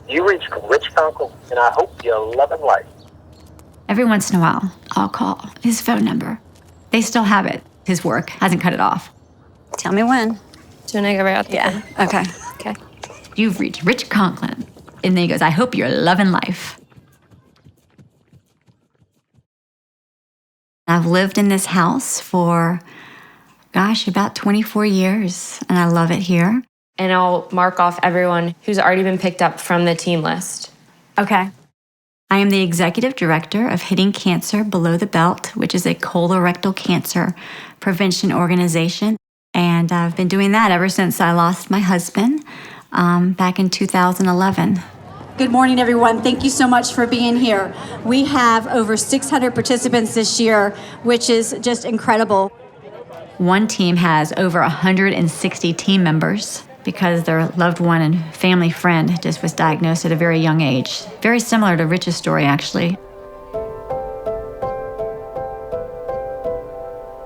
You reached Rich Conklin, and I hope you're loving life. Every once in a while, I'll call his phone number. They still have it. His work hasn't cut it off. Tell me when. Soon I go right out the Yeah, okay. Okay. You've reached Rich Conklin. And then he goes, I hope you're loving life. I've lived in this house for, about 24 years, and I love it here. And I'll mark off everyone who's already been picked up from the team list. Okay. I am the executive director of Hitting Cancer Below the Belt, which is a colorectal cancer prevention organization. And I've been doing that ever since I lost my husband back in 2011. Good morning, everyone. Thank you so much for being here. We have over 600 participants this year, which is just incredible. One team has over 160 team members because their loved one and family friend just was diagnosed at a very young age. Very similar to Rich's story, actually.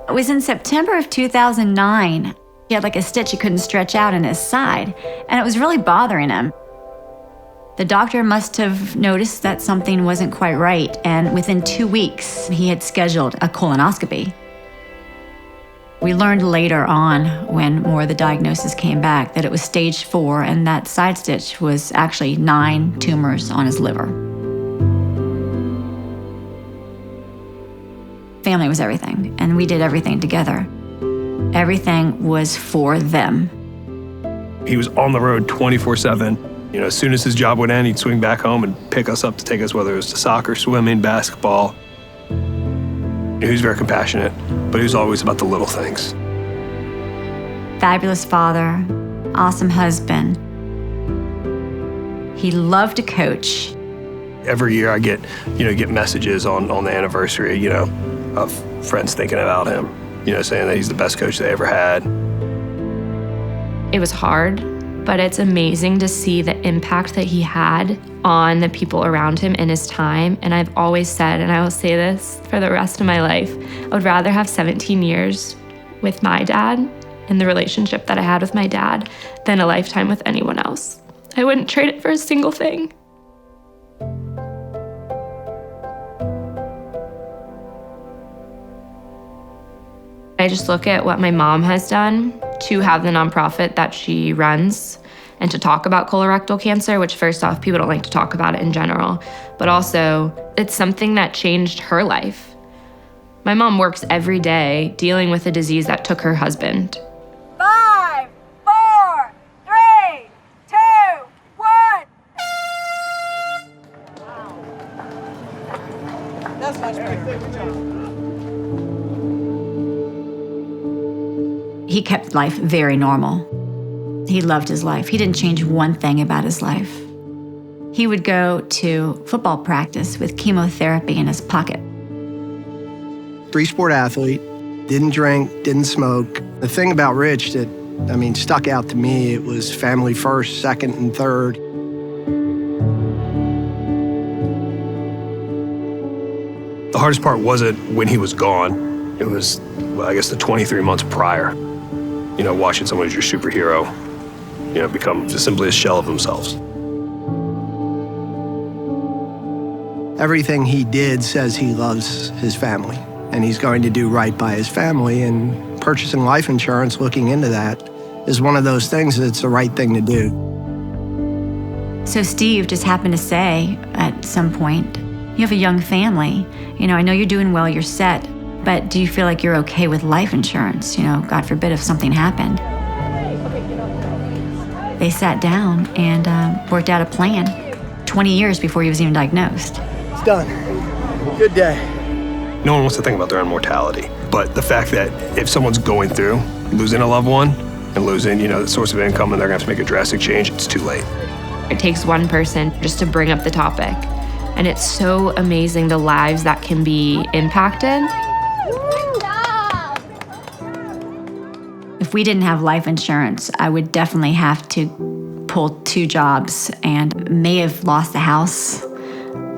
It was in September of 2009. He had like a stitch he couldn't stretch out in his side, and it was really bothering him. The doctor must have noticed that something wasn't quite right, and within 2 weeks, he had scheduled a colonoscopy. We learned later on, when more of the diagnosis came back, that it was stage 4, and that side stitch was actually 9 tumors on his liver. Family was everything, and we did everything together. Everything was for them. He was on the road 24/7. As soon as his job would end, he'd swing back home and pick us up to take us, whether it was to soccer, swimming, basketball. He was very compassionate, but he was always about the little things. Fabulous father, awesome husband. He loved to coach. Every year I get messages on the anniversary, of friends thinking about him, saying that he's the best coach they ever had. It was hard, but it's amazing to see the impact that he had on the people around him in his time. And I've always said, and I will say this for the rest of my life, I would rather have 17 years with my dad and the relationship that I had with my dad than a lifetime with anyone else. I wouldn't trade it for a single thing. I just look at what my mom has done to have the nonprofit that she runs and to talk about colorectal cancer, which first off, people don't like to talk about it in general, but also it's something that changed her life. My mom works every day dealing with a disease that took her husband. 5, 4, 3, 2, 1. That's much better. Good job. He kept life very normal. He loved his life. He didn't change one thing about his life. He would go to football practice with chemotherapy in his pocket. 3-sport athlete, didn't drink, didn't smoke. The thing about Rich that, stuck out to me, it was family first, second, and third. The hardest part wasn't when he was gone. It was, the 23 months prior. Watching someone who's your superhero, become simply a shell of themselves. Everything he did says he loves his family, and he's going to do right by his family, and purchasing life insurance, looking into that, is one of those things that's the right thing to do. So Steve just happened to say at some point, you have a young family. I know you're doing well, you're set, but do you feel like you're okay with life insurance? God forbid if something happened. They sat down and worked out a plan 20 years before he was even diagnosed. It's done. Good day. No one wants to think about their own mortality, but the fact that if someone's going through losing a loved one and losing, the source of income, and they're gonna have to make a drastic change, it's too late. It takes one person just to bring up the topic. And it's so amazing the lives that can be impacted. If we didn't have life insurance, I would definitely have to pull 2 jobs and may have lost the house.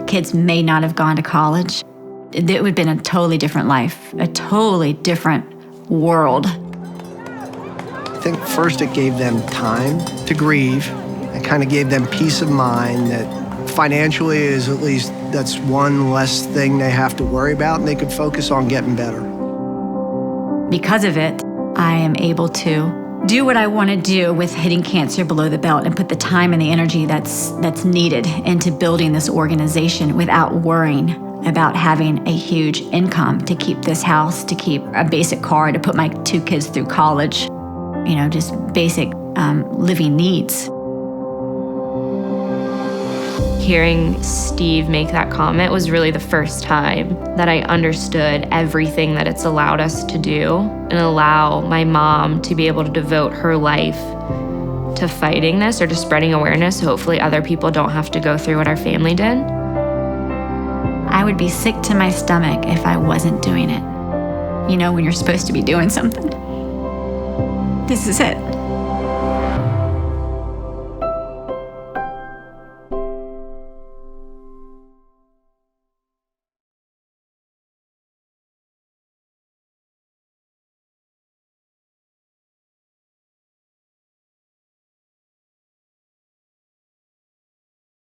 Kids may not have gone to college. It would have been a totally different life, a totally different world. I think first it gave them time to grieve and kind of gave them peace of mind that financially is at least that's one less thing they have to worry about, and they could focus on getting better. Because of it, I am able to do what I want to do with hitting cancer below the belt and put the time and the energy that's needed into building this organization without worrying about having a huge income to keep this house, to keep a basic car, to put my 2 kids through college, just basic living needs. Hearing Steve make that comment was really the first time that I understood everything that it's allowed us to do and allow my mom to be able to devote her life to fighting this or to spreading awareness. So hopefully other people don't have to go through what our family did. I would be sick to my stomach if I wasn't doing it. When you're supposed to be doing something. This is it.